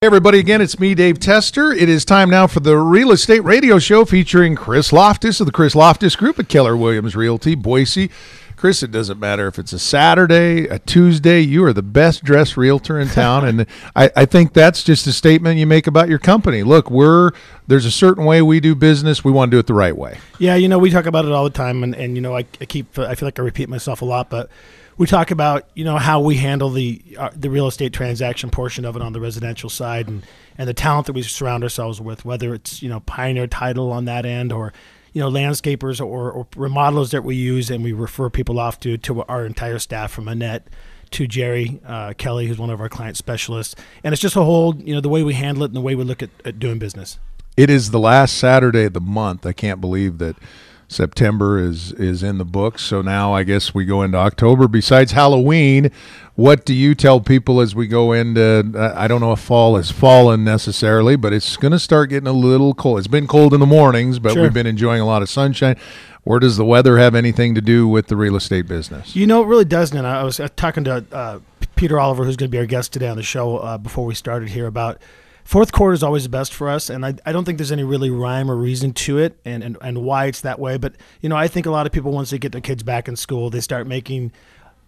Hey everybody, again, it's me, Dave Tester. It is time now for the Real Estate Radio Show featuring Chris Lofthus of the Chris Lofthus Group at Keller Williams Realty, Boise. Chris, it doesn't matter if it's a Saturday, a Tuesday, you are the best dressed realtor in town. And I think that's just a statement you make about your company. Look, there's a certain way we do business. We want to do it the right way. Yeah, we talk about it all the time. And I feel like I repeat myself a lot, but we talk about, how we handle the real estate transaction portion of it on the residential side and the talent that we surround ourselves with, whether it's, Pioneer Title on that end or, landscapers or remodelers that we use, and we refer people off to our entire staff, from Annette to Jerry Kelly, who's one of our client specialists. And it's just a whole, the way we handle it and the way we look at doing business. It is the last Saturday of the month. I can't believe that September is in the books. So now I guess we go into October. Besides Halloween, what do you tell people as we go into, I don't know if fall has fallen necessarily, but it's going to start getting a little cold. It's been cold in the mornings, but We've been enjoying a lot of sunshine. Or does the weather have anything to do with the real estate business? It really doesn't. And I was talking to Peter Oliver, who's going to be our guest today on the show before we started here, about fourth quarter is always the best for us, and I don't think there's any really rhyme or reason to it and why it's that way. But, I think a lot of people, once they get their kids back in school, they start making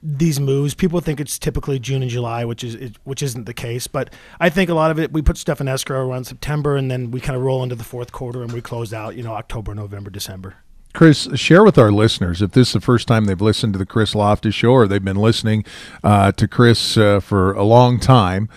these moves. People think it's typically June and July, which isn't the case. But I think a lot of it, we put stuff in escrow around September, and then we kind of roll into the fourth quarter, and we close out, October, November, December. Chris, share with our listeners, if this is the first time they've listened to the Chris Lofthus Show or they've been listening to Chris for a long time,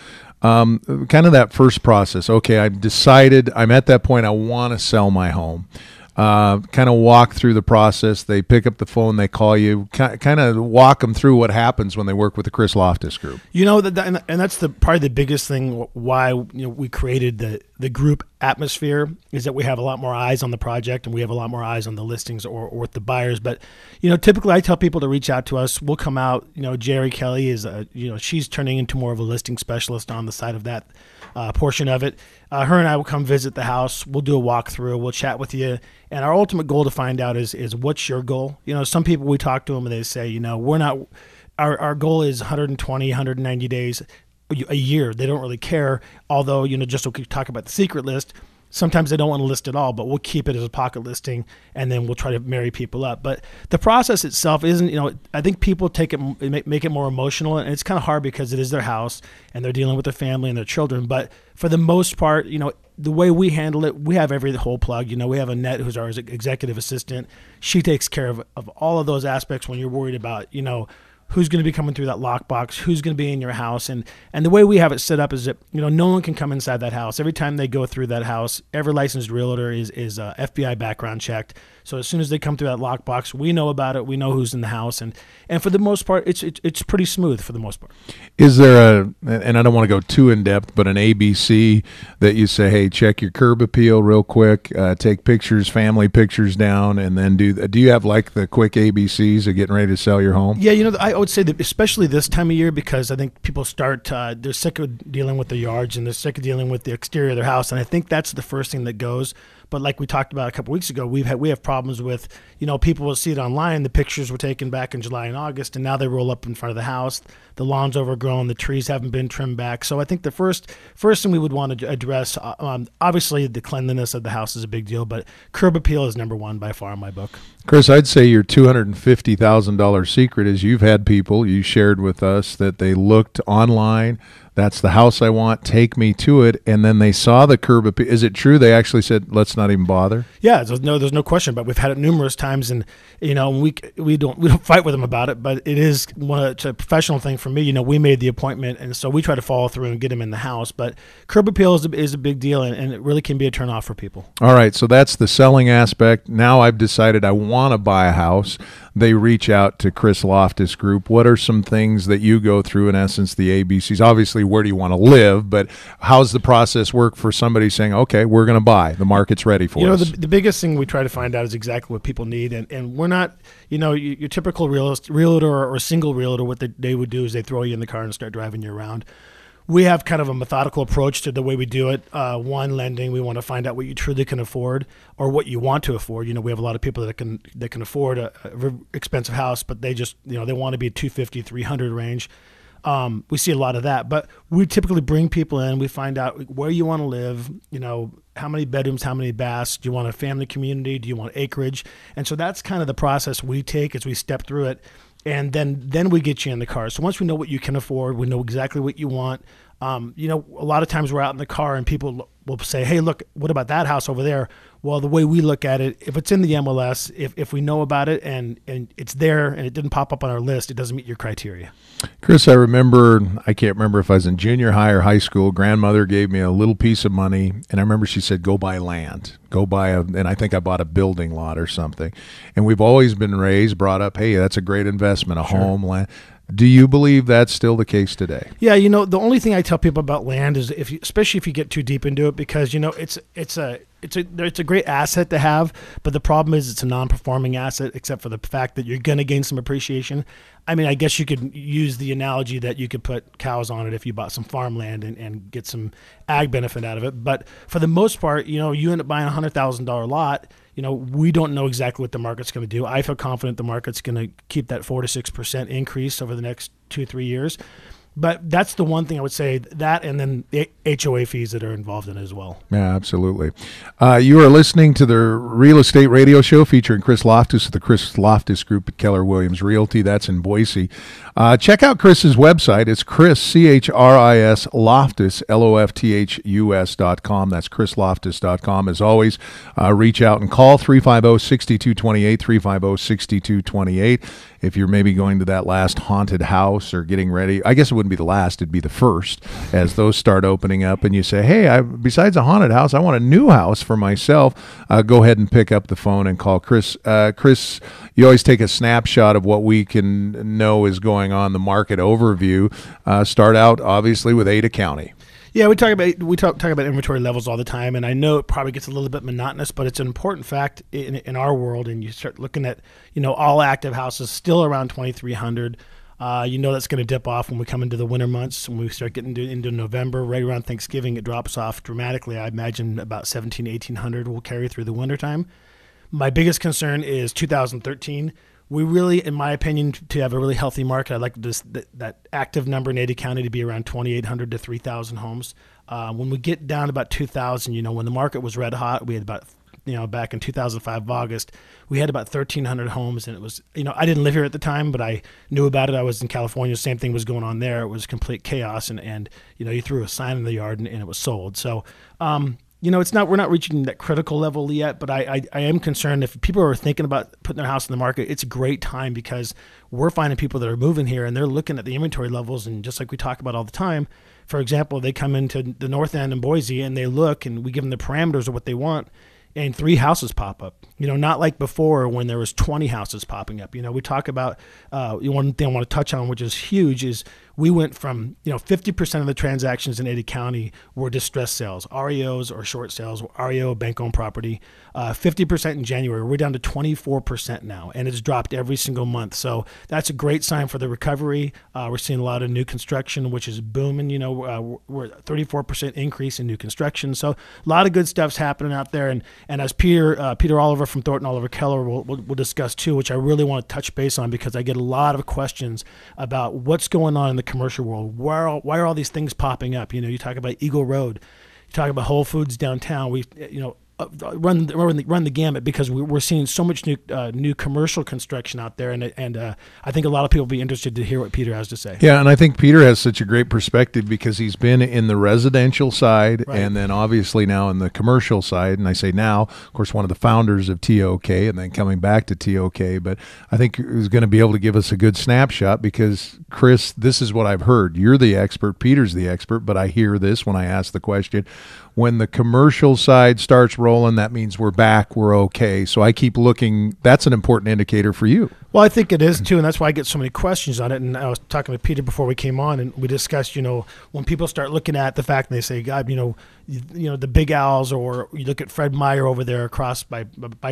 kind of that first process. Okay, I've decided, I'm at that point, I want to sell my home. Kind of walk through the process. They pick up the phone, they call you. Kind of walk them through what happens when they work with the Chris Lofthus Group. And that's probably the biggest thing why we created the group atmosphere, is that we have a lot more eyes on the project and we have a lot more eyes on the listings or with the buyers. But typically I tell people to reach out to us. We'll come out. Jerry Kelly is she's turning into more of a listing specialist on the side of that portion of it. Her and I will come visit the house. We'll do a walkthrough. We'll chat with you. And our ultimate goal to find out is what's your goal? Some people, we talk to them and they say, we're not, our goal is 120, 190 days, a year. They don't really care. Although, just so we talk about the secret list, sometimes they don't want to list at all, but we'll keep it as a pocket listing, and then we'll try to marry people up. But the process itself isn't, I think people make it more emotional, and it's kind of hard because it is their house, and they're dealing with their family and their children. But for the most part, the way we handle it, we have every whole plug. We have Annette, who's our executive assistant. She takes care of all of those aspects when you're worried about, who's going to be coming through that lockbox, who's going to be in your house. And the way we have it set up is that, no one can come inside that house. Every time they go through that house, every licensed realtor is FBI background checked. So as soon as they come through that lockbox, we know about it. We know who's in the house. And for the most part, it's pretty smooth for the most part. Is there and I don't want to go too in depth, but an ABC that you say, hey, check your curb appeal real quick, take pictures, family pictures down, and then do you have like the quick ABCs of getting ready to sell your home? Yeah, I would say that especially this time of year, because I think people start, they're sick of dealing with their yards and they're sick of dealing with the exterior of their house. And I think that's the first thing that goes. But like we talked about a couple weeks ago, we have problems with, people will see it online. The pictures were taken back in July and August, and now they roll up in front of the house. The lawn's overgrown. The trees haven't been trimmed back. So I think the first thing we would want to address, obviously the cleanliness of the house is a big deal, but curb appeal is number one by far in my book. Chris, I'd say your $250,000 secret is you've had people, you shared with us, that they looked online. That's the house I want. Take me to it. And then they saw the curb appeal. Is it true they actually said, let's not even bother? Yeah, there's no question. But we've had it numerous times, and we don't fight with them about it. But it's a professional thing for me. We made the appointment, and so we try to follow through and get them in the house. But curb appeal is a big deal, and it really can be a turnoff for people. All right, so that's the selling aspect. Now I've decided I want to buy a house. They reach out to Chris Lofthus Group. What are some things that you go through, in essence, the ABCs? Obviously, where do you want to live, but how's the process work for somebody saying, okay, we're going to buy, the market's ready for us? The biggest thing we try to find out is exactly what people need, and we're not, your typical realtor or single realtor, what they would do is they throw you in the car and start driving you around. We have kind of a methodical approach to the way we do it. One, lending, we want to find out what you truly can afford or what you want to afford. We have a lot of people that can afford a expensive house, but they just, they want to be 250, 300 range. We see a lot of that, but we typically bring people in. We find out where you want to live, how many bedrooms, how many baths. Do you want a family community? Do you want acreage? And so that's kind of the process we take as we step through it. And then we get you in the car. So once we know what you can afford, we know exactly what you want. A lot of times we're out in the car and people will say, hey, look, what about that house over there? Well, the way we look at it, if it's in the MLS, if we know about it and it's there and it didn't pop up on our list, it doesn't meet your criteria. Chris, I can't remember if I was in junior high or high school, grandmother gave me a little piece of money, and I remember she said, go buy land, and I think I bought a building lot or something. And we've always been brought up, hey, that's a great investment, home, land. Do you believe that's still the case today? Yeah, the only thing I tell people about land is especially if you get too deep into it, because it's a great asset to have, but the problem is it's a non-performing asset, except for the fact that you're going to gain some appreciation. I mean, I guess you could use the analogy that you could put cows on it if you bought some farmland and get some ag benefit out of it. But for the most part, you end up buying a $100,000 lot. We don't know exactly what the market's going to do. I feel confident the market's going to keep that 4 to 6% increase over the next 2-3 years. But that's the one thing I would say, that and then the HOA fees that are involved in it as well. Yeah, absolutely. You are listening to the Real Estate Radio Show featuring Chris Lofthus of the Chris Lofthus Group at Keller Williams Realty. That's in Boise. Check out Chris's website. It's Chris, C-H-R-I-S, Lofthus, Lofthus.com. That's chrislofthus.com. As always, reach out and call 350-6228, 350-6228. If you're maybe going to that last haunted house or getting ready, I guess it wouldn't be the last, it'd be the first, as those start opening up and you say, hey, besides a haunted house, I want a new house for myself. Go ahead and pick up the phone and call Chris. Chris, you always take a snapshot of what we can know is going on, the market overview. Start out, obviously, with Ada County. Yeah, we talk about inventory levels all the time, and I know it probably gets a little bit monotonous, but it's an important fact in our world. And you start looking at all active houses still around 2,300. That's going to dip off when we come into the winter months. When we start getting into November, right around Thanksgiving, it drops off dramatically. I imagine about 1,800 will carry through the wintertime. My biggest concern is 2013. We really, in my opinion, to have a really healthy market, I'd like that active number in Ada County to be around 2,800 to 3,000 homes. When we get down to about 2,000, when the market was red hot, we had about, back in 2005, August, we had about 1,300 homes, and it was, I didn't live here at the time, but I knew about it. I was in California. Same thing was going on there. It was complete chaos, and you threw a sign in the yard and it was sold. So, we're not reaching that critical level yet, but I am concerned if people are thinking about putting their house in the market, it's a great time because we're finding people that are moving here and they're looking at the inventory levels. And just like we talk about all the time, for example, they come into the North End in Boise and they look and we give them the parameters of what they want. And 3 houses pop up, not like before when there was 20 houses popping up. We talk about one thing I want to touch on, which is huge, is we went from 50% of the transactions in Ada County were distressed sales, REOs or short sales, REO, bank-owned property. 50% in January. We're down to 24% now, and it's dropped every single month. So that's a great sign for the recovery. We're seeing a lot of new construction, which is booming. We're at 34% increase in new construction. So a lot of good stuff's happening out there. And as Peter Oliver from Thornton Oliver Keller will discuss too, which I really want to touch base on because I get a lot of questions about what's going on in the commercial world. Why are all these things popping up? You talk about Eagle Road, you talk about Whole Foods downtown. We run the gamut because we're seeing so much new commercial construction out there, and I think a lot of people will be interested to hear what Peter has to say. Yeah, and I think Peter has such a great perspective because he's been in the residential side and then obviously now in the commercial side. And I say now, of course, one of the founders of TOK and then coming back to TOK. But I think he's going to be able to give us a good snapshot because, Chris, this is what I've heard. You're the expert. Peter's the expert. But I hear this when I ask the question. When the commercial side starts rolling, that means we're back, we're okay. So I keep looking. That's an important indicator for you. Well, I think it is too, and that's why I get so many questions on it. And I was talking to Peter before we came on, and we discussed, when people start looking at the fact and they say, God, the Big Owls, or you look at Fred Meyer over there across by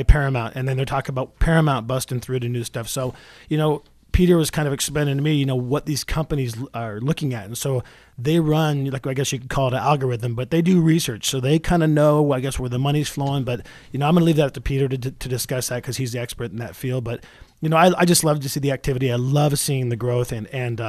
Paramount, and then they're talking about Paramount busting through to new stuff. So, Peter was kind of explaining to me, what these companies are looking at. And so they run, like, I guess you could call it an algorithm, but they do research. So they kind of know, I guess, where the money's flowing. But, I'm going to leave that up to Peter to discuss that because he's the expert in that field. But I just love to see the activity. I love seeing the growth, and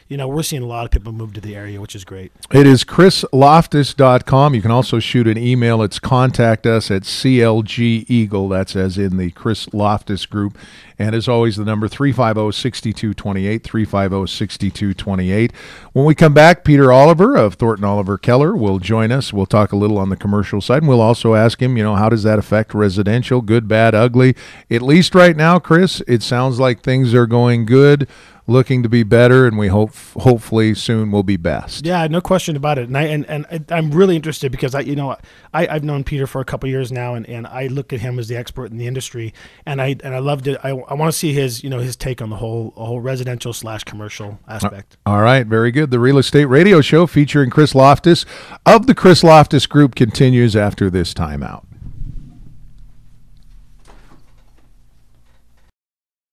we're seeing a lot of people move to the area, which is great. It is chrislofthus.com. You can also shoot an email. It's contact us at CLG Eagle. That's as in the Chris Lofthus Group. And as always, the number 350-6228, 350-6228. When we come back, Peter Oliver of Thornton Oliver Keller will join us. We'll talk a little on the commercial side, and we'll also ask him, how does that affect residential, good, bad, ugly? At least right now, Chris, it sounds like things are going good, looking to be better, and we hopefully soon will be best. Yeah, no question about it. And I'm really interested because I've known Peter for a couple of years now, and I look at him as the expert in the industry, and I loved it. I want to see his his take on the whole residential / commercial aspect. All right, very good. The Real Estate Radio Show featuring Chris Lofthus of the Chris Lofthus Group continues after this timeout.